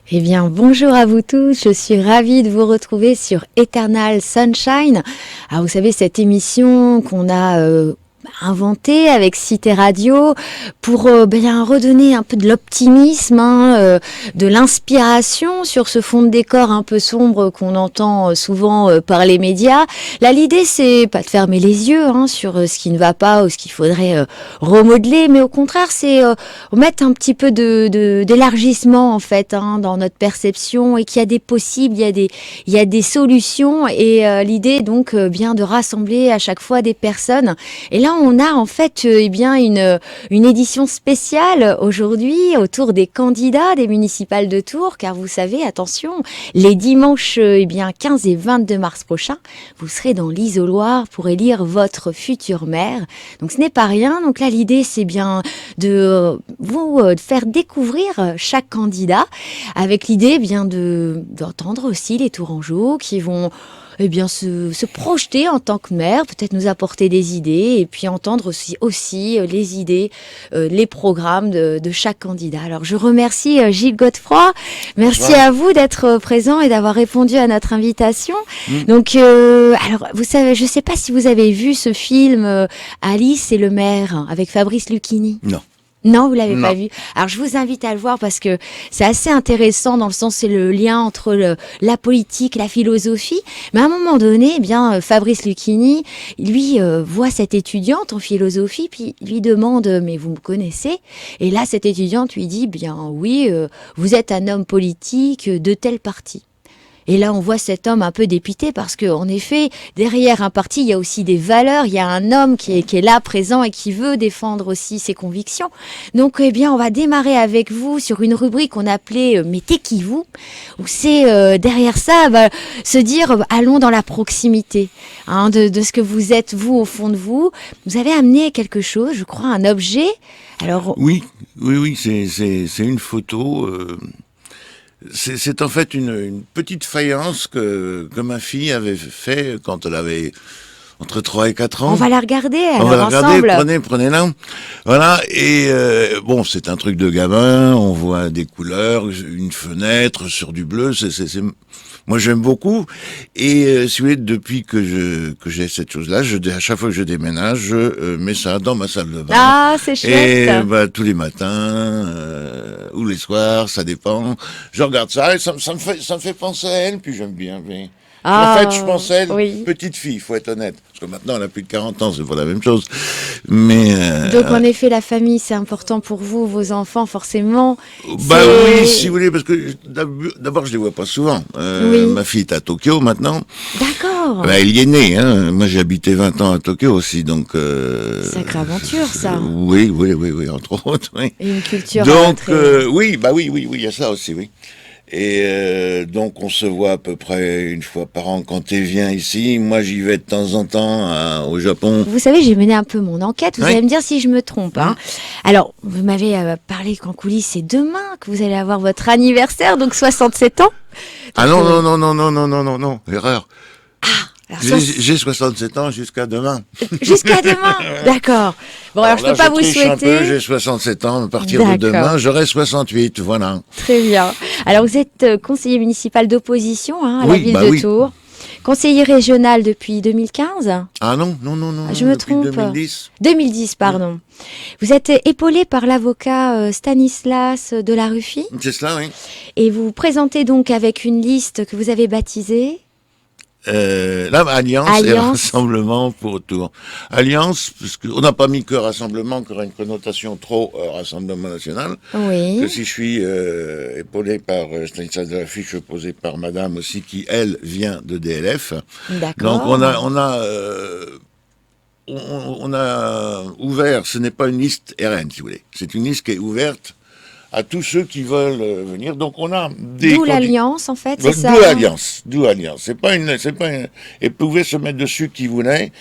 Eh bien, bonjour à vous tous. Je suis ravie de vous retrouver sur Eternal Sunshine. Ah, vous savez, cette émission qu'on a inventée avec Cité Radio pour bien redonner un peu de l'optimisme, de l'inspiration sur ce fond de décor un peu sombre qu'on entend souvent par les médias. Là, l'idée, c'est pas de fermer les yeux sur ce qui ne va pas ou ce qu'il faudrait remodeler, mais au contraire, c'est mettre un petit peu d'élargissement en fait dans notre perception et qu'il y a des possibles, il y a des solutions et l'idée donc bien de rassembler à chaque fois des personnes. Et là, on a en fait une édition spéciale aujourd'hui autour des candidats des municipales de Tours, car vous savez, attention, les dimanches 15 et 22 mars prochains, vous serez dans l'Isoloir pour élire votre future maire. Donc ce n'est pas rien. Donc là, l'idée, c'est bien de vous faire découvrir chaque candidat avec l'idée d'entendre aussi les Tourangeaux qui vont se projeter en tant que maire, peut-être nous apporter des idées et puis entendre aussi les idées, les programmes de chaque candidat. Alors je remercie Gilles Godefroy. Merci à vous d'être présent et d'avoir répondu à notre invitation. Donc alors vous savez, je ne sais pas si vous avez vu ce film Alice et le maire avec Fabrice Lucchini. Non, vous l'avez pas vu. Alors, je vous invite à le voir parce que c'est assez intéressant dans le sens, c'est le lien entre la politique, la philosophie. Mais à un moment donné, Fabrice Lucchini, lui, voit cette étudiante en philosophie, puis lui demande, mais vous me connaissez? Et là, cette étudiante lui dit, oui, vous êtes un homme politique de tel parti. Et là, on voit cet homme un peu dépité parce que, en effet, derrière un parti, il y a aussi des valeurs. Il y a un homme qui est là, présent et qui veut défendre aussi ses convictions. Donc, on va démarrer avec vous sur une rubrique qu'on appelait « Mettez qui vous ?» où c'est derrière ça, se dire « Allons dans la proximité de ce que vous êtes, vous, au fond de vous. » Vous avez amené quelque chose, je crois, un objet. Alors Oui, c'est une photo... C'est en fait une petite faïence que ma fille avait fait quand elle avait entre 3 et 4 ans. On va la regarder alors on va la regarder, ensemble. Prenez-la. Voilà, et c'est un truc de gamin, on voit des couleurs, une fenêtre sur du bleu, moi j'aime beaucoup. Et si vous voulez, depuis que j'ai cette chose-là, à chaque fois que je déménage, je mets ça dans ma salle de bain. Ah, c'est chouette. Et tous les matins ou les soirs, ça dépend. Je regarde ça et ça me fait penser à elle, puis j'aime bien. Mais... en fait, je pense à elle, petite fille, faut être honnête. Parce que maintenant, elle a plus de 40 ans, c'est pas la même chose. Mais donc, en effet, la famille, c'est important pour vous, vos enfants, forcément. Oui, si vous voulez, parce que d'abord, je les vois pas souvent. Ma fille est à Tokyo maintenant. D'accord. Elle y est née. Moi, j'ai habité 20 ans à Tokyo aussi, donc... Sacrée aventure, ça. Oui, entre autres, oui. Et une culture... Donc, oui, il y a ça aussi, oui. Et donc on se voit à peu près une fois par an quand elle vient ici. Moi j'y vais de temps en temps au Japon. Vous savez, j'ai mené un peu mon enquête. Vous allez me dire si je me trompe. Alors, vous m'avez parlé qu'en coulisses, c'est demain que vous allez avoir votre anniversaire, donc 67 ans. Donc, non, erreur. J'ai 67 ans jusqu'à demain. Jusqu'à demain, d'accord. Bon, alors je peux pas vous souhaiter. J'ai 67 ans, à partir de demain, j'aurai 68, voilà. Très bien. Alors vous êtes conseiller municipal d'opposition à la ville de Tours. Conseiller régional depuis 2015. Ah non, je me trompe. 2010. 2010, pardon. Vous êtes épaulé par l'avocat Stanislas Delaruffi. C'est cela, oui. Et vous vous présentez donc avec une liste que vous avez baptisée Alliance et Rassemblement pour Tours. Alliance, parce qu'on n'a pas mis que Rassemblement, qui aura une connotation trop Rassemblement National. Oui. Que si je suis épaulé par Stanislas Delaruffi, je suis opposé par Madame aussi, qui elle vient de DLF. D'accord. Donc on a ouvert, ce n'est pas une liste RN, si vous voulez. C'est une liste qui est ouverte à tous ceux qui veulent venir. Donc on a des... D'où l'alliance, en fait, c'est ça? D'où alliance. C'est pas une... Et pouvait se mettre dessus qui voulait.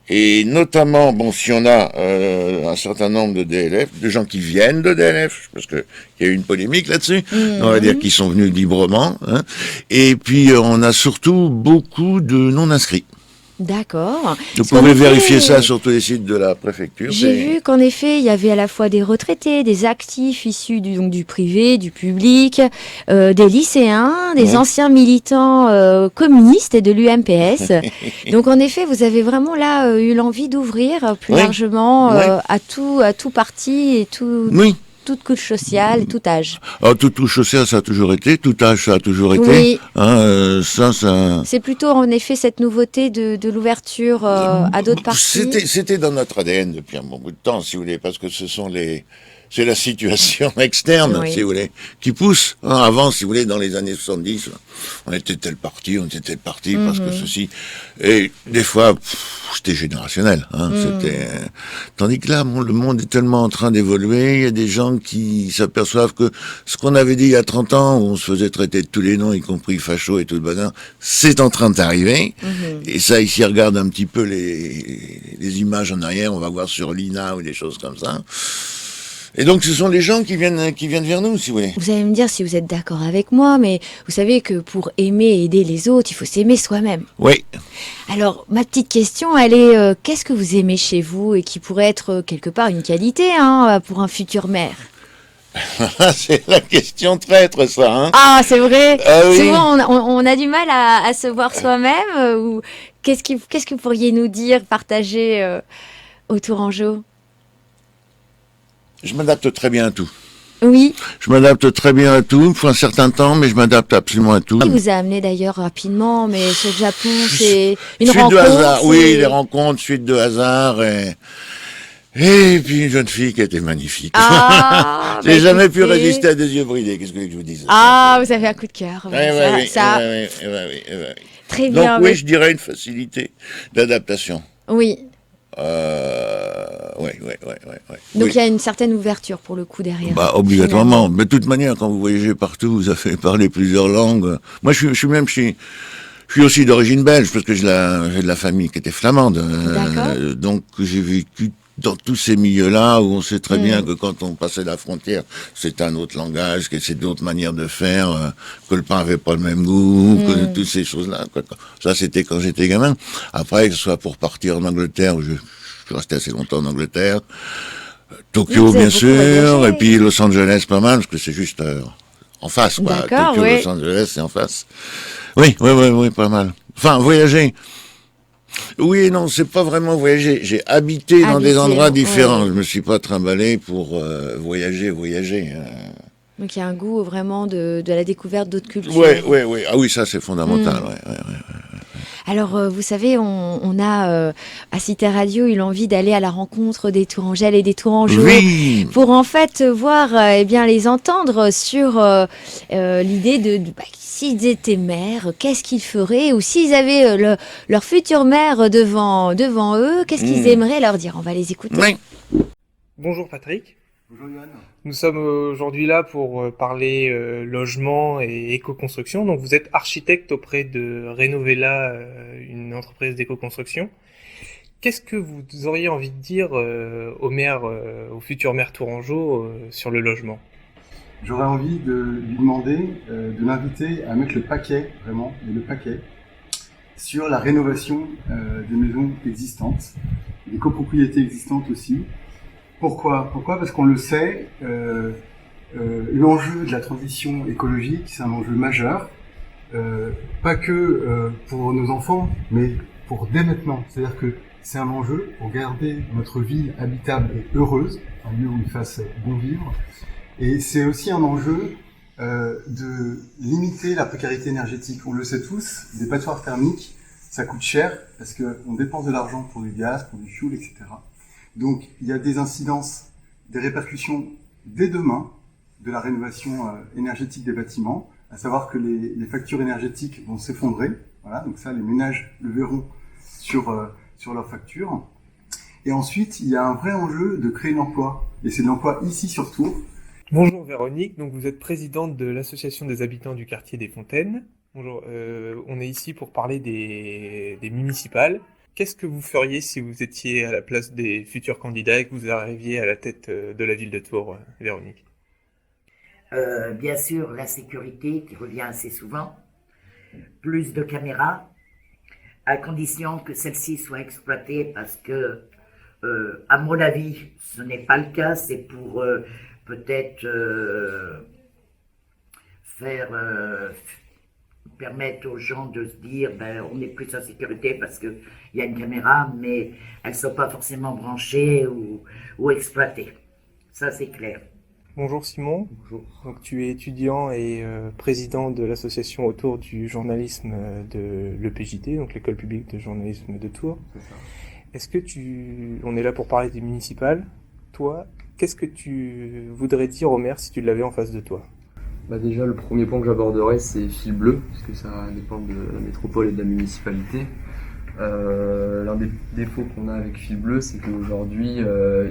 Et notamment, si on a un certain nombre de DLF, de gens qui viennent de DLF, parce que il y a eu une polémique là-dessus, on va dire qu'ils sont venus librement. Et puis on a surtout beaucoup de non-inscrits. D'accord. Vous Parce qu'en pouvez effet, vérifier ça sur tous les sites de la préfecture. j'ai vu qu'en effet, il y avait à la fois des retraités, des actifs issus donc du privé, du public, des lycéens, des Ouais. anciens militants communistes et de l'UMPS. Donc en effet, vous avez vraiment là eu l'envie d'ouvrir plus Oui. largement Oui. à tout parti et Oui. toute couche sociale, tout âge. Alors, tout social, ça a toujours été, tout âge, ça a toujours été. Oui, Hein, ça. c'est plutôt en effet cette nouveauté de l'ouverture à d'autres partis. C'était dans notre ADN depuis un bon bout de temps, si vous voulez, parce que c'est la situation externe, Oui. si vous voulez, qui pousse. Hein, avant, si vous voulez, dans les années 70, on était tel parti, parce que ceci. Et des fois, c'était générationnel. Hein, c'était. Tandis que là, le monde est tellement en train d'évoluer, il y a des gens qui s'aperçoivent que ce qu'on avait dit il y a 30 ans, où on se faisait traiter de tous les noms, y compris facho et tout le bazar, c'est en train d'arriver. Et ça, ici, regarde un petit peu les images en arrière, on va voir sur l'INA ou des choses comme ça. Et donc, ce sont les gens qui viennent vers nous, si vous voulez. Vous allez me dire si vous êtes d'accord avec moi, mais vous savez que pour aimer et aider les autres, il faut s'aimer soi-même. Oui. Alors, ma petite question, elle est qu'est-ce que vous aimez chez vous et qui pourrait être quelque part une qualité pour un futur maire? C'est la question traître, ça, hein. Ah, c'est vrai. Ah oui. Souvent, on a du mal à se voir soi-même. Ou qu'est-ce que vous pourriez nous dire, partager au Tourangeau? Je m'adapte très bien à tout. Oui. Je m'adapte très bien à tout. Il me faut un certain temps, mais je m'adapte absolument à tout. Qui vous a amené d'ailleurs rapidement, mais ce Japon, c'est une Suite rencontre. de hasard, oui, c'est- les rencontres, suite de hasard, et puis une jeune fille qui était magnifique. Ah, J'ai bah, jamais pu écoutez. résister à des yeux bridés, qu'est-ce que je vous dise? Ah, vous avez un coup de cœur. Eh ben oui, Ça, eh ben oui. très Donc bien. oui, mais- je dirais une facilité d'adaptation. Oui. Ouais. Donc Oui. il y a une certaine ouverture pour le coup derrière. Bah, obligatoirement. Mais de toute manière, quand vous voyagez partout, vous avez parlé plusieurs langues. Moi, je suis aussi d'origine belge, parce que j'ai de la famille qui était flamande. D'accord. Donc, j'ai vécu dans tous ces milieux-là où on sait très bien que quand on passait la frontière, c'est un autre langage, que c'est d'autres manières de faire, que le pain avait pas le même goût, que toutes ces choses-là. Quoi. Ça, c'était quand j'étais gamin. Après, que ce soit pour partir en Angleterre, où je suis resté assez longtemps en Angleterre, Tokyo, Vous avez bien beaucoup sûr, voyagé. et puis Los Angeles, pas mal, parce que c'est juste en face, quoi. D'accord, Tokyo, oui. Los Angeles, c'est en face. Oui, pas mal. Enfin, voyager. Oui et non, c'est pas vraiment voyager. J'ai habité dans des Habité, endroits oui. différents. Je me suis pas trimballé pour voyager. Donc il y a un goût vraiment de la découverte d'autres cultures. Ouais. Ah oui, ça c'est fondamental. Ouais. Alors, vous savez, on a à Cité Radio eu l'envie d'aller à la rencontre des Tourangelles et des Tourangeaux Oui. pour en fait voir, eh bien, les entendre sur l'idée de s'ils étaient maires, qu'est-ce qu'ils feraient, ou s'ils avaient leur futur maire devant eux, qu'est-ce qu'ils aimeraient leur dire. On va les écouter. Oui. Bonjour Patrick, Bonjour Johan. nous sommes aujourd'hui là pour parler logement et éco-construction. Donc vous êtes architecte auprès de Renovela, une entreprise d'éco-construction. Qu'est-ce que vous auriez envie de dire au futur maire Tourangeau sur le logement? J'aurais envie de lui demander de l'inviter à mettre le paquet, vraiment, mais le paquet, sur la rénovation des maisons existantes, des copropriétés existantes aussi. Pourquoi? Parce qu'on le sait, l'enjeu de la transition écologique, c'est un enjeu majeur, pas que pour nos enfants, mais pour dès maintenant. C'est-à-dire que c'est un enjeu pour garder notre ville habitable et heureuse, un lieu où il fasse bon vivre. Et c'est aussi un enjeu de limiter la précarité énergétique. On le sait tous, des passoires thermiques, ça coûte cher parce qu'on dépense de l'argent pour du gaz, pour du fioul, etc. Donc il y a des incidences, des répercussions dès demain de la rénovation énergétique des bâtiments, à savoir que les factures énergétiques vont s'effondrer. Voilà, donc ça, les ménages le verront sur leurs factures. Et ensuite, il y a un vrai enjeu de créer de l'emploi. Et c'est de l'emploi ici sur Tours. Bonjour Véronique, donc vous êtes présidente de l'association des habitants du quartier des Fontaines. Bonjour, on est ici pour parler des municipales. Qu'est-ce que vous feriez si vous étiez à la place des futurs candidats et que vous arriviez à la tête de la ville de Tours, Véronique? Bien sûr, la sécurité qui revient assez souvent, plus de caméras, à condition que celle-ci soit exploitée parce que, à mon avis, ce n'est pas le cas. C'est pour peut-être faire permettre aux gens de se dire on est plus en sécurité parce qu'il y a une caméra, mais elles ne sont pas forcément branchées ou exploitées. Ça, c'est clair. Bonjour Simon. Bonjour. Donc tu es étudiant et président de l'association autour du journalisme de l'EPJT, donc l'école publique de journalisme de Tours. C'est ça. Est-ce que on est là pour parler des municipales. Toi, qu'est-ce que tu voudrais dire au maire si tu l'avais en face de toi? Déjà, le premier point que j'aborderai, c'est fil bleu, parce que ça dépend de la métropole et de la municipalité. L'un des défauts qu'on a avec fil bleu, c'est qu'aujourd'hui,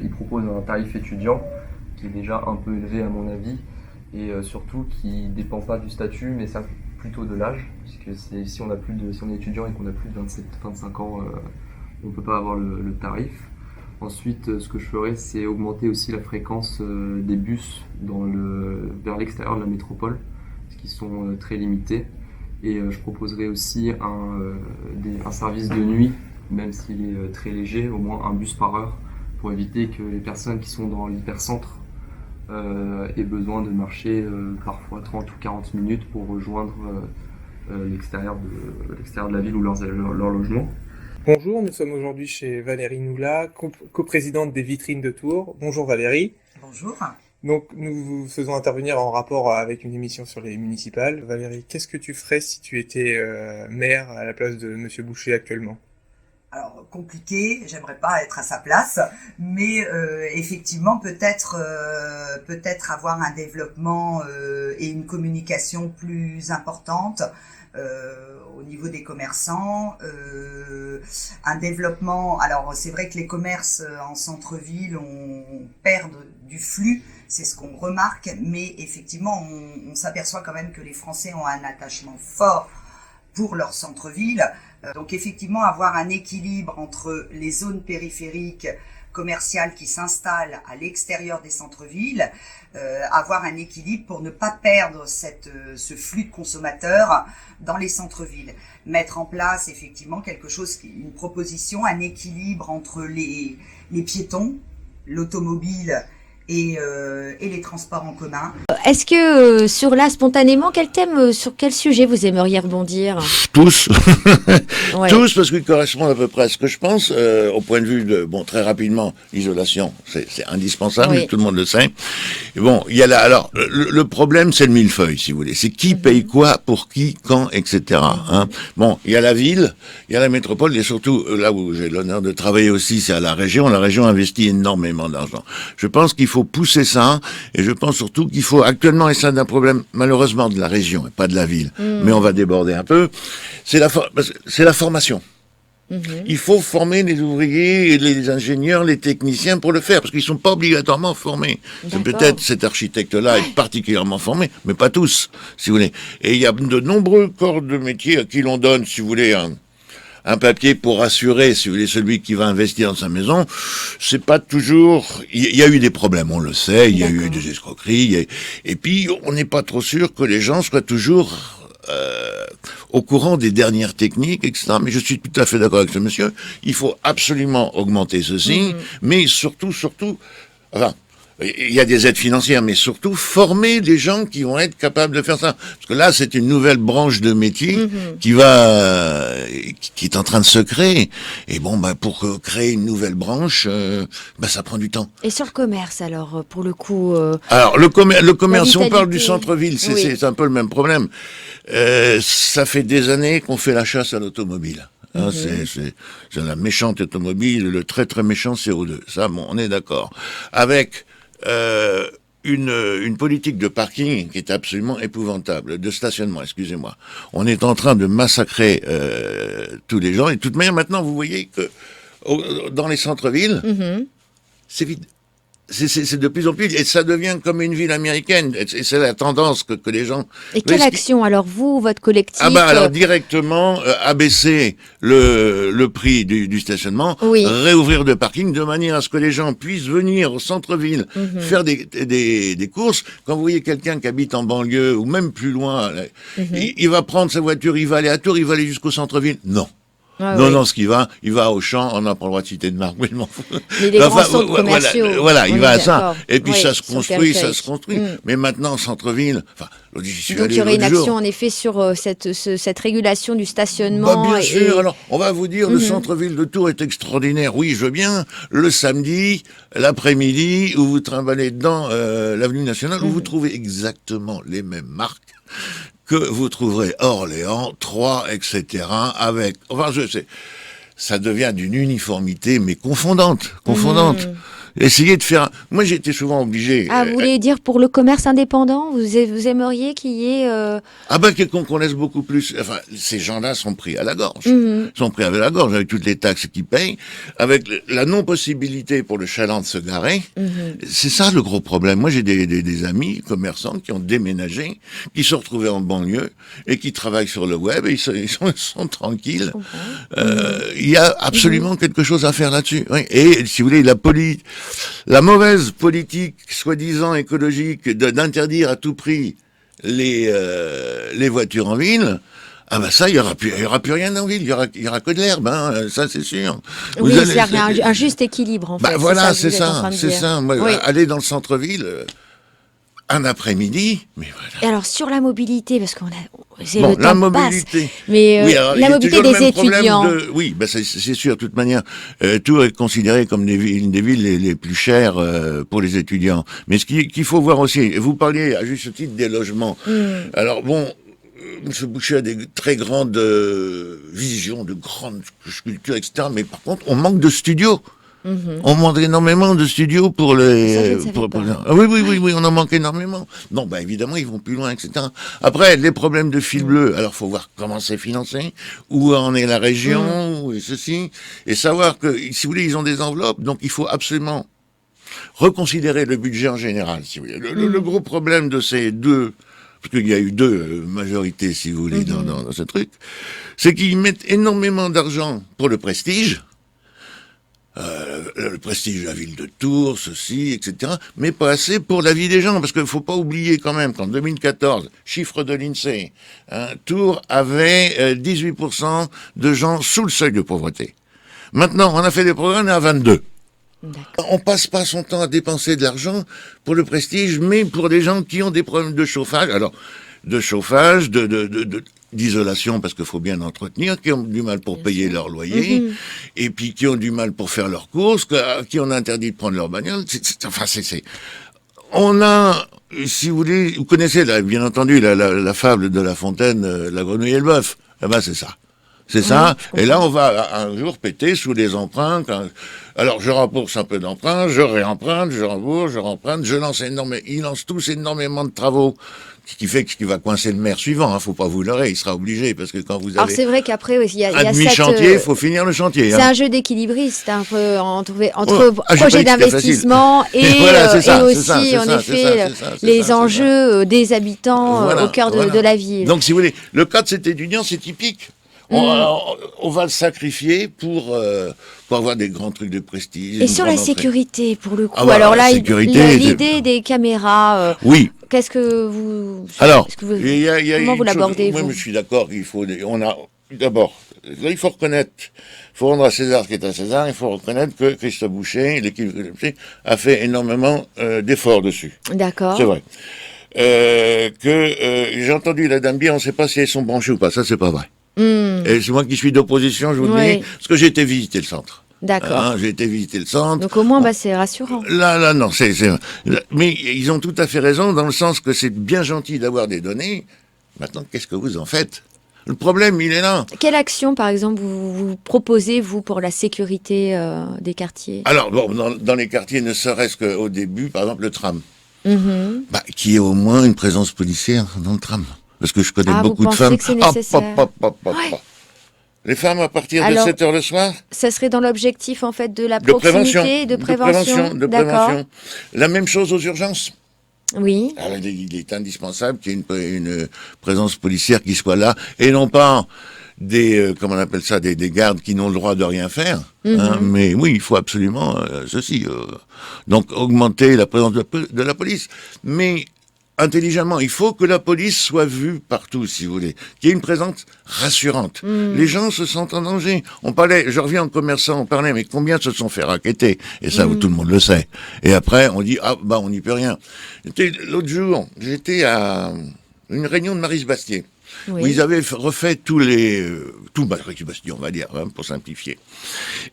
il propose un tarif étudiant qui est déjà un peu élevé à mon avis, et surtout qui ne dépend pas du statut, mais ça plutôt de l'âge, puisque si on est étudiant et qu'on a plus de 27-25 ans, on ne peut pas avoir le tarif. Ensuite, ce que je ferai, c'est augmenter aussi la fréquence des bus vers l'extérieur de la métropole, parce qu'ils sont très limités. Et je proposerai aussi un service de nuit, même s'il est très léger, au moins un bus par heure, pour éviter que les personnes qui sont dans l'hypercentre aient besoin de marcher parfois 30 ou 40 minutes pour rejoindre l'extérieur de la ville ou leur logement. Bonjour, nous sommes aujourd'hui chez Valérie Noula, coprésidente des Vitrines de Tours. Bonjour Valérie. Bonjour. Donc nous vous faisons intervenir en rapport avec une émission sur les municipales. Valérie, qu'est-ce que tu ferais si tu étais maire à la place de Monsieur Boucher actuellement? Alors, compliqué, j'aimerais pas être à sa place, mais effectivement, peut-être avoir un développement et une communication plus importante au niveau des commerçants, un développement. Alors, c'est vrai que les commerces en centre-ville perdent du flux, c'est ce qu'on remarque, mais effectivement, on s'aperçoit quand même que les Français ont un attachement fort pour leur centre-ville. Donc effectivement, avoir un équilibre entre les zones périphériques commerciales qui s'installent à l'extérieur des centres-villes, avoir un équilibre pour ne pas perdre ce flux de consommateurs dans les centres-villes. Mettre en place effectivement une proposition, un équilibre entre les piétons, l'automobile et les transports en commun. Est-ce que spontanément, sur quel sujet vous aimeriez rebondir? Tous. Ouais. Tous, parce qu'ils correspondent à peu près à ce que je pense, au point de vue de, très rapidement, l'isolation, c'est indispensable, Oui. tout le monde le sait. Et bon, il y a là, alors, le problème, c'est le millefeuille, si vous voulez. C'est qui paye quoi, pour qui, quand, etc. Hein. Bon, il y a la ville, il y a la métropole, et surtout, là où j'ai l'honneur de travailler aussi, c'est à la région. La région investit énormément d'argent. Je pense qu'il faut pousser ça, et je pense surtout qu'il faut, actuellement, et c'est un problème, malheureusement, de la région, et pas de la ville, mais on va déborder un peu, c'est la formation. Il faut former les ouvriers, les ingénieurs, les techniciens pour le faire, parce qu'ils sont pas obligatoirement formés. C'est peut-être cet architecte-là est particulièrement formé, mais pas tous, si vous voulez. Et il y a de nombreux corps de métier à qui l'on donne, si vous voulez, un papier pour assurer, si vous voulez, celui qui va investir dans sa maison. C'est pas toujours. Il y a eu des problèmes, on le sait. Il y a eu des escroqueries. Et puis, on n'est pas trop sûr que les gens soient toujours au courant des dernières techniques, etc. Mais je suis tout à fait d'accord avec ce monsieur. Il faut absolument augmenter ceci, mais surtout, enfin, il y a des aides financières, mais surtout former des gens qui vont être capables de faire ça. Parce que là, c'est une nouvelle branche de métier qui est en train de se créer. Et bon, pour créer une nouvelle branche, ça prend du temps. Et sur le commerce, alors, pour le coup... Alors, le commerce, si on parle vitalité. du centre-ville, c'est un peu le même problème. Ça fait des années qu'on fait la chasse à l'automobile. Hein, c'est la méchante automobile, le très très méchant CO2. Ça, bon, on est d'accord. Avec une politique de parking qui est absolument épouvantable, de stationnement, excusez-moi. On est en train de massacrer tous les gens. Et de toute manière, maintenant, vous voyez que dans les centres-villes, c'est vide. C'est de plus en plus, et ça devient comme une ville américaine. Et c'est la tendance que les gens... Et quelle action, alors vous, votre collectif alors directement, abaisser le prix du stationnement, réouvrir de parking, de manière à ce que les gens puissent venir au centre-ville, faire des courses. Quand vous voyez quelqu'un qui habite en banlieue, ou même plus loin, il va prendre sa voiture, il va aller à Tours, il va aller jusqu'au centre-ville. Non. Ah, non, oui. non, il va au champ, on n'a pas le droit de citer de marque, mais je m'en fous. Les grands centres voilà, commerciaux. voilà, On il est va à ça. d'accord. Et puis Oui, ça se sur construit, périphérique. Mais maintenant, centre-ville, enfin, l'autre, j'y suis Donc allé il y aurait une l'autre jour. action en effet sur cette régulation du Bah, stationnement. bien et- sûr, alors, on va vous dire, le Mhm. centre-ville de Tours est extraordinaire. Oui, je veux bien. Le samedi, l'après-midi, où vous trimballez dedans l'avenue nationale, où vous trouvez exactement les mêmes marques que vous trouverez à Orléans, Troyes, etc. avec, enfin, je sais, ça devient d'une uniformité, mais confondante. Mhm. Essayez de faire, moi j'étais souvent obligé. Ah, vous voulez dire pour le commerce indépendant, vous aimeriez qu'il y ait... Ah ben qu'on laisse beaucoup plus. Enfin, ces gens-là sont pris à la gorge. Mhm. Sont pris à la gorge avec toutes les taxes qu'ils payent, avec la non-possibilité pour le chaland de se garer. Mhm. C'est ça le gros problème. Moi, j'ai des amis commerçants qui ont déménagé, qui se sont retrouvés en banlieue et qui travaillent sur le web et ils sont tranquilles. Il y a absolument quelque chose à faire là-dessus. Oui. Et si vous voulez, la mauvaise politique soi-disant écologique d'interdire à tout prix les voitures en ville, ah bah ça, il y aura plus rien en ville, il y aura que de l'herbe, hein, ça c'est sûr. Vous Oui, allez- c'est un juste équilibre en fait. bah voilà, c'est que vous êtes en train ça, de c'est dire. ça. Moi, Oui. aller dans le centre-ville, un après-midi, mais voilà. Et alors sur la mobilité, parce qu'on a, Bon, le la temps passe, mobilité. mais Oui, alors, il y la a mobilité toujours le des même problème étudiants. Oui, bah c'est sûr. De toute manière, Tours est considéré comme une des villes les plus chères pour les étudiants. Mais qu'il faut voir aussi, vous parliez à juste titre des logements. Alors bon, M. Boucher a des très grandes visions, de grandes sculptures, etc. Mais par contre, on manque de studios. On manque énormément de studios pour Ça, je les. ne savais pas. Ah oui, on en manque énormément. Non, bah évidemment, ils vont plus loin, etc. Après, les problèmes de fil bleu. Alors, faut voir comment c'est financé, où en est la région, et ceci, et savoir que, si vous voulez, ils ont des enveloppes, donc il faut absolument reconsidérer le budget en général. Si vous voulez, le gros problème de ces deux, parce qu'il y a eu deux majorités, si vous voulez, dans ce truc, c'est qu'ils mettent énormément d'argent pour le prestige. Le prestige de la ville de Tours, ceci, etc., mais pas assez pour la vie des gens, parce qu'il faut pas oublier quand même qu'en 2014, chiffre de l'INSEE, Tours avait 18% de gens sous le seuil de pauvreté. Maintenant, on a fait des progrès, on est à 22. D'accord. On passe pas son temps à dépenser de l'argent pour le prestige, mais pour des gens qui ont des problèmes de chauffage. Alors, de chauffage, d'isolation, parce qu'il faut bien entretenir, qui ont du mal pour payer leur loyer, et puis qui ont du mal pour faire leurs courses, qui ont interdit de prendre leur bagnole. On a, si vous voulez, vous connaissez, bien entendu, la fable de La Fontaine, la grenouille et le bœuf. Eh ben, c'est ça. C'est ça. Et là, on va un jour péter sous les emprunts. Alors, je rembourse un peu d'emprunts, je réemprunte, je rembourse, je remprunte, ils lancent tous énormément de travaux. Ce qui fait qu'il va coincer le maire suivant, hein, faut pas vous leurrer, il sera obligé, parce que quand vous Alors avez c'est vrai qu'après il y a un cette... demi-chantier, il faut finir le chantier. C'est hein. un jeu d'équilibriste un peu entre j'ai pas projet dit que c'était d'investissement et, Voilà, c'est ça, et c'est aussi ça, c'est en ça, effet c'est ça, les c'est enjeux des habitants Voilà, au cœur voilà. de la ville. Donc, si vous voulez, le cas de cet étudiant, c'est typique. On va le sacrifier pour avoir des grands trucs de prestige. Et une sur la grande entrée. sécurité, pour le coup, Ah bah, alors la là, sécurité, l'idée des caméras, Oui. qu'est-ce que vous... Alors, est-ce que vous- il y a comment une vous l'abordez, chose- vous Moi, je suis d'accord. D'abord, là, il faut reconnaître, il faut rendre à César ce qui est à César. Il faut reconnaître que Christophe Boucher, l'équipe de Christophe Boucher, a fait énormément d'efforts dessus. D'accord. C'est vrai. J'ai entendu la dame dire, on ne sait pas si elles sont branchées ou pas. Ça, c'est pas vrai. Et c'est moi qui suis d'opposition, je vous le Oui. dis, parce que j'ai été visiter le centre. D'accord. J'ai été visiter le centre. Donc au moins, c'est rassurant. Là, non, mais ils ont tout à fait raison dans le sens que c'est bien gentil d'avoir des données. Maintenant, qu'est-ce que vous en faites? Le problème, il est là. Quelle action, par exemple, vous proposez, vous, pour la sécurité des quartiers? Alors, bon, dans les quartiers, ne serait-ce qu'au début, par exemple, le tram. Mhm. Qui ait au moins une présence policière dans le tram. Parce que je connais Ah, beaucoup vous de pensez femmes. que c'est nécessaire? Ouais. Les femmes, à partir Alors, de 7 heures le soir, Ça serait dans l'objectif, en fait, de la de prévention. proximité, de prévention. De D'accord. prévention. La même chose aux urgences. Oui. Alors, il est indispensable qu'il y ait une présence policière qui soit là, et non pas comment on appelle ça, des gardes qui n'ont le droit de rien faire. Hein, mais oui, il faut absolument ceci. Donc, augmenter la présence de la police. Mais intelligemment. Il faut que la police soit vue partout, si vous voulez. Qu'il y ait une présence rassurante. Les gens se sentent en danger. On parlait, je reviens en commerçant, on parlait, mais combien se sont fait racketter? Et ça, tout le monde le sait. Et après, on dit, ah, bah, on n'y peut rien. L'autre jour, j'étais à une réunion de Marie-Bastier. Oui. Où ils avaient refait tout Marie-Bastier, on va dire, hein, pour simplifier.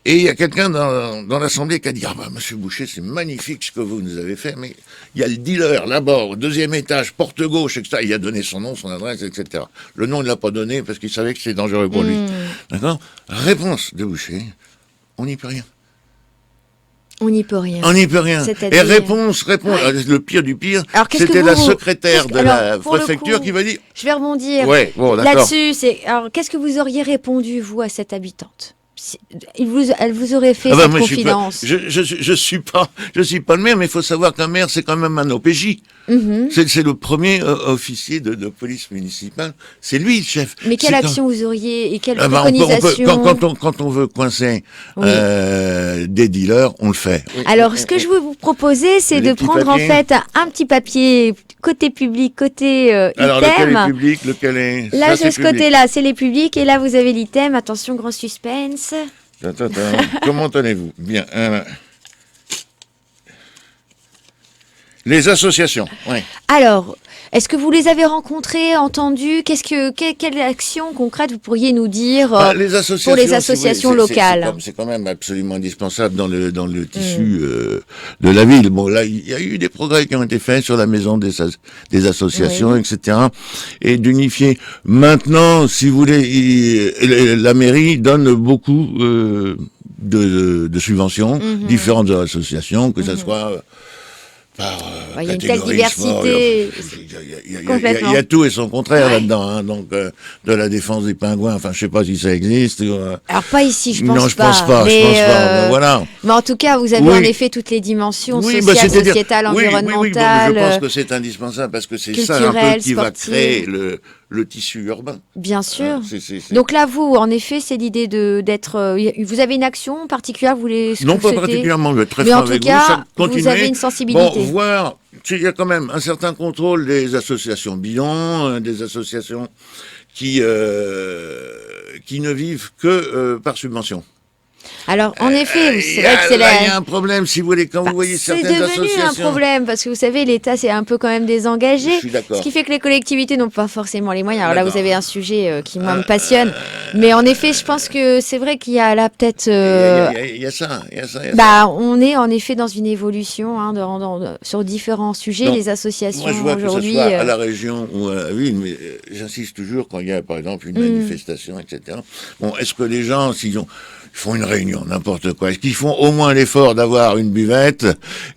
Et il y a quelqu'un dans l'assemblée qui a dit, ah bah, monsieur Boucher, c'est magnifique ce que vous nous avez fait, mais il y a le dealer là-bas, au 2e étage, porte gauche, etc. Il a donné son nom, son adresse, etc. Le nom, il l'a pas donné parce qu'il savait que c'était dangereux pour lui. D'accord? Réponse de Boucher, on n'y peut rien. On n'y peut rien. On n'y peut rien. Et réponse, le pire du pire, c'était la secrétaire de la préfecture qui m'a dit... Je vais rebondir là-dessus. Alors, qu'est-ce que vous auriez répondu, vous, à cette habitante? Elle vous aurait fait cette confidence. Je suis pas le maire, mais il faut savoir qu'un maire, c'est quand même un OPJ. C'est le premier officier de police municipale. C'est lui le chef. Mais quelle action vous auriez et quelle préconisation? Quand on veut coincer des dealers, on le fait. Alors, ce que je veux vous proposer, c'est de prendre en fait un petit papier côté public, côté item. Alors, lequel est public, lequel est... Là, de ce côté-là, c'est les publics, et là, vous avez l'item. Attention, grand suspense. Attends. Comment tenez-vous? Bien. Les associations, oui. Alors, est-ce que vous les avez rencontrées, entendues? Quelle action concrète vous pourriez nous dire les associations, pour les associations locales? C'est quand même absolument indispensable dans le tissu de la ville. Bon, là, il y a eu des progrès qui ont été faits sur la maison des associations, etc. Et d'unifier. Maintenant, si vous voulez, la mairie donne beaucoup de subventions, différentes associations, que ça soit... Il y a une telle diversité. Il y a tout et son contraire là-dedans. Hein, donc, de la défense des pingouins, enfin, je sais pas si ça existe. Alors, pas ici, je pense pas. Non, je pense pas. Mais voilà. Mais en tout cas, vous avez en effet toutes les dimensions sociales, sociétales, environnementales. Je pense que c'est indispensable parce que c'est ça un peu qui va créer le tissu urbain. Bien sûr. Donc là, vous, en effet, c'est l'idée d'être... vous avez une action particulière, vous voulez... Non, pas particulièrement, je vais être très franc avec vous. Mais en tout cas, vous avez une sensibilité. Bon, voir, il y a quand même un certain contrôle des associations bidons, des associations qui ne vivent que par subvention. Alors, en effet, c'est vrai que c'est là, il y a un problème, si vous voulez, quand vous voyez certaines associations... C'est devenu un problème, parce que vous savez, l'État s'est un peu quand même désengagé. Je suis d'accord. Ce qui fait que les collectivités n'ont pas forcément les moyens. Alors là, vous avez un sujet qui, moi, me passionne. Mais en effet, je pense que c'est vrai qu'il y a là peut-être... Il y a ça. On est en effet dans une évolution sur différents sujets, les associations aujourd'hui... Moi, je vois que ce soit à la région ou à la ville, mais j'insiste toujours quand il y a, par exemple, une manifestation, etc. Bon, est-ce que les gens, s'ils font une réunion, n'importe quoi. Est-ce qu'ils font au moins l'effort d'avoir une buvette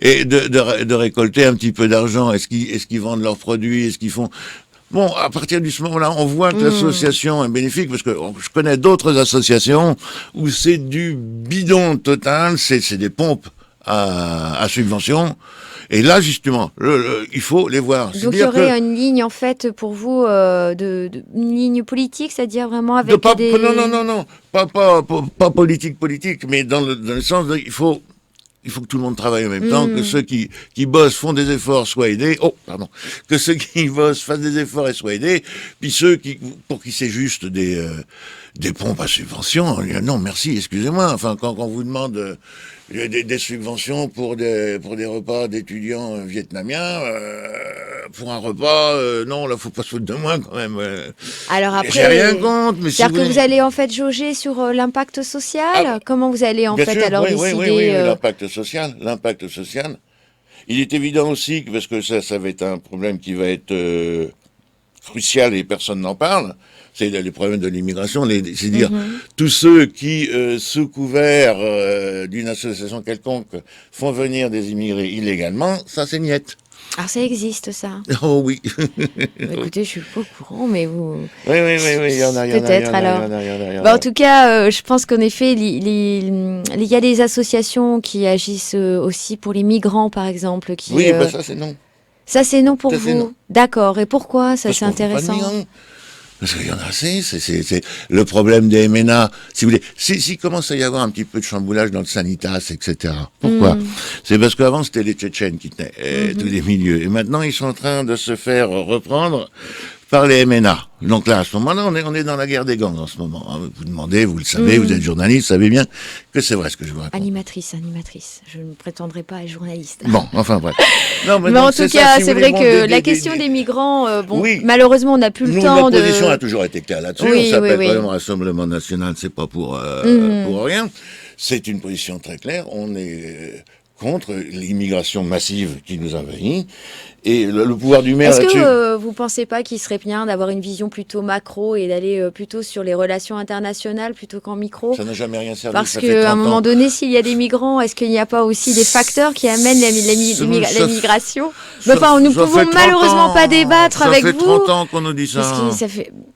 et de récolter un petit peu d'argent? Est-ce qu'ils vendent leurs produits? Est-ce qu'ils font... Bon, à partir de ce moment-là, on voit que l'association est bénéfique parce que je connais d'autres associations où c'est du bidon total, c'est des pompes à subvention. Et là, justement, il faut les voir. Donc, il y aurait une ligne, en fait, pour vous, une ligne politique, c'est-à-dire vraiment avec des... Non. Pas politique, mais dans le sens de, il faut que tout le monde travaille en même temps, que ceux qui bossent font des efforts soient aidés. Que ceux qui bossent fassent des efforts et soient aidés. Puis ceux pour qui c'est juste des pompes à subvention, non, merci, excusez-moi. Enfin, quand on vous demande des subventions pour des repas d'étudiants vietnamiens, pour un repas, non, là, faut pas se foutre de moi quand même. Alors après, j'ai rien contre, mais c'est-à-dire que vous allez en fait jauger sur l'impact social. Comment vous allez en fait alors décider Oui, l'impact social. Il est évident aussi que parce que ça va être un problème qui va être crucial et personne n'en parle. C'est les problèmes de l'immigration, c'est-à-dire tous ceux qui, sous couvert d'une association quelconque, font venir des immigrés illégalement, ça c'est niette. Alors ça existe, ça? Oh oui. Écoutez, je suis pas au courant, mais vous... Oui, il y en a. Peut-être alors. En tout cas, je pense qu'en effet, il y a des associations qui agissent aussi pour les migrants, par exemple. Ça c'est non. Ça c'est non pour vous. D'accord. Et pourquoi? Ça c'est intéressant. Parce qu'il y en a assez, c'est le problème des MNA. Si vous voulez, s'il commence à y avoir un petit peu de chamboulage dans le Sanitas, etc. Pourquoi? C'est parce qu'avant, c'était les Tchétchènes qui tenaient tous les milieux. Et maintenant, ils sont en train de se faire reprendre par les MNA. Donc là, à ce moment-là, on est dans la guerre des gangs en ce moment. Vous demandez, vous le savez, vous êtes journaliste, vous savez bien que c'est vrai ce que je vous raconte. Animatrice. Je ne prétendrai pas être journaliste. Bon, enfin bref. Non, mais en tout cas, c'est vrai que la question des migrants, malheureusement, on n'a plus le temps de... Notre position a toujours été claire là-dessus. Oui, on s'appelle oui. quand même Rassemblement National, c'est pas pour rien. C'est une position très claire. On est contre l'immigration massive qui nous envahit. Et le pouvoir du maire là-dessus... Est-ce que vous pensez pas qu'il serait bien d'avoir une vision plutôt macro et d'aller plutôt sur les relations internationales plutôt qu'en micro? Ça n'a jamais rien servi. Parce qu'à un moment donné, s'il y a des migrants, est-ce qu'il n'y a pas aussi des facteurs qui amènent l'immigration? Enfin, nous pouvons malheureusement pas débattre avec vous. Ça fait 30 ans qu'on nous dit ça.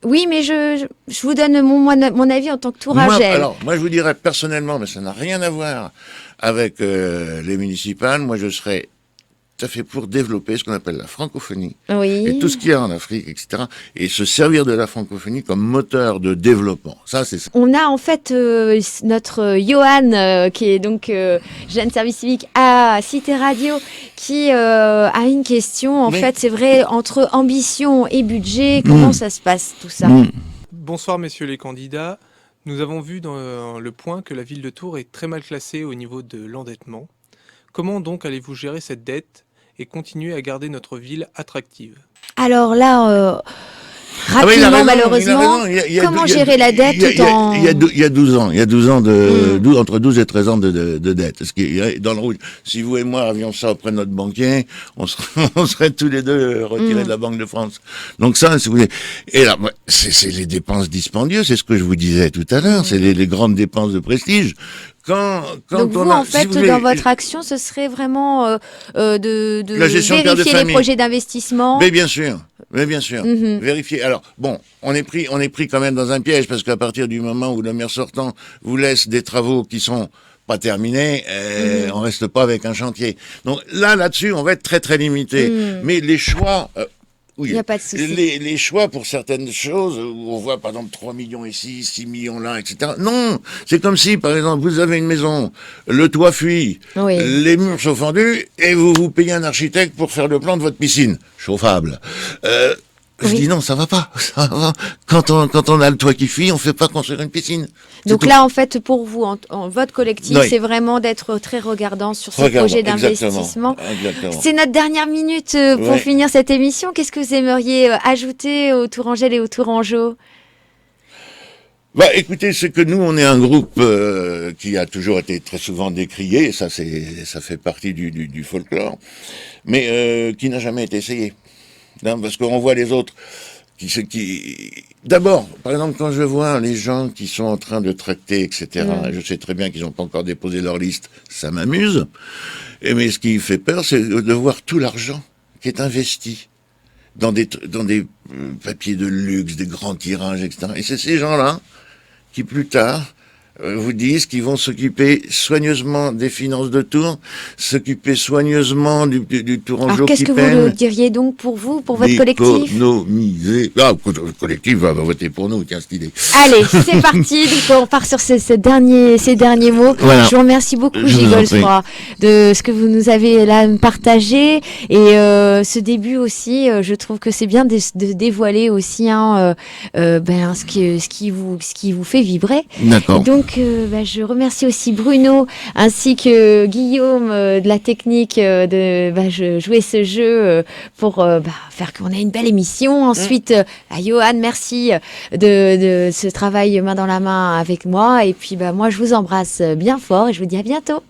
Oui, mais je vous donne mon avis en tant que Tourangelle. Moi, je vous dirais personnellement, mais ça n'a rien à voir avec les municipales. Moi, je serais tout à fait pour développer ce qu'on appelle la francophonie. Oui. Et tout ce qu'il y a en Afrique, etc. Et se servir de la francophonie comme moteur de développement. Ça, c'est ça. On a en fait notre Johan, qui est donc jeune service civique à Cité Radio, qui a une question. En fait, c'est vrai, entre ambition et budget, comment ça se passe tout ça? Bonsoir messieurs les candidats. Nous avons vu dans le point que la ville de Tours est très mal classée au niveau de l'endettement. Comment donc allez-vous gérer cette dette et continuer à garder notre ville attractive? Alors là, rapidement, malheureusement, comment gérer la dette tout en... Il y a 12 ans, entre 12 et 13 ans de dette. Parce que dans le rouge, si vous et moi avions ça auprès de notre banquier, on serait tous les deux retirés de la Banque de France. Donc ça, si vous voulez. Et là, c'est les dépenses dispendieuses, c'est ce que je vous disais tout à l'heure, c'est les grandes dépenses de prestige. Donc vous, en fait, dans votre action, ce serait vraiment de vérifier les projets d'investissement. Mais bien sûr. Vérifier. Alors, bon, on est pris quand même dans un piège, parce qu'à partir du moment où le maire sortant vous laisse des travaux qui sont pas terminés, on reste pas avec un chantier. Donc là-dessus, on va être très très limité. Mais les choix... Oui, il n'y a pas de souci. Les choix pour certaines choses, où on voit par exemple 3 millions ici, 6 millions là, etc. Non, c'est comme si, par exemple, vous avez une maison, le toit fuit, les murs sont fendus, et vous payez un architecte pour faire le plan de votre piscine chauffable. Je dis non, ça va pas. Quand on a le toit qui fuit, on fait pas construire une piscine. Donc là, en fait, pour vous, votre collectif, c'est vraiment d'être très regardant sur ce projet d'investissement. Exactement. C'est notre dernière minute pour finir cette émission. Qu'est-ce que vous aimeriez ajouter aux Tourangelles et aux Tourangeaux? Écoutez, c'est que nous, on est un groupe qui a toujours été très souvent décrié, et ça fait partie du folklore, mais qui n'a jamais été essayé. Non, parce qu'on voit les autres d'abord, par exemple, quand je vois les gens qui sont en train de tracter, etc., je sais très bien qu'ils n'ont pas encore déposé leur liste, ça m'amuse. Mais ce qui fait peur, c'est de voir tout l'argent qui est investi dans des papiers de luxe, des grands tirages, etc. Et c'est ces gens-là qui, plus tard, vous disent qu'ils vont s'occuper soigneusement des finances de Tours, s'occuper soigneusement du Tourangeau qui peine. Alors qu'est-ce que vous diriez donc pour vous, pour votre collectif? Économiser. Le collectif va voter pour nous, tiens, cette idée. Allez, c'est parti. Donc on part sur ces derniers mots. Voilà. Je vous remercie beaucoup, Gilles Goldsfroy, de ce que vous nous avez là partagé. Et ce début aussi, je trouve que c'est bien de dévoiler aussi ce qui vous fait vibrer. D'accord. Donc, je remercie aussi Bruno ainsi que Guillaume de la technique de jouer ce jeu pour faire qu'on ait une belle émission. Ensuite, à Johan, merci de ce travail main dans la main avec moi. Et puis, moi, je vous embrasse bien fort et je vous dis à bientôt.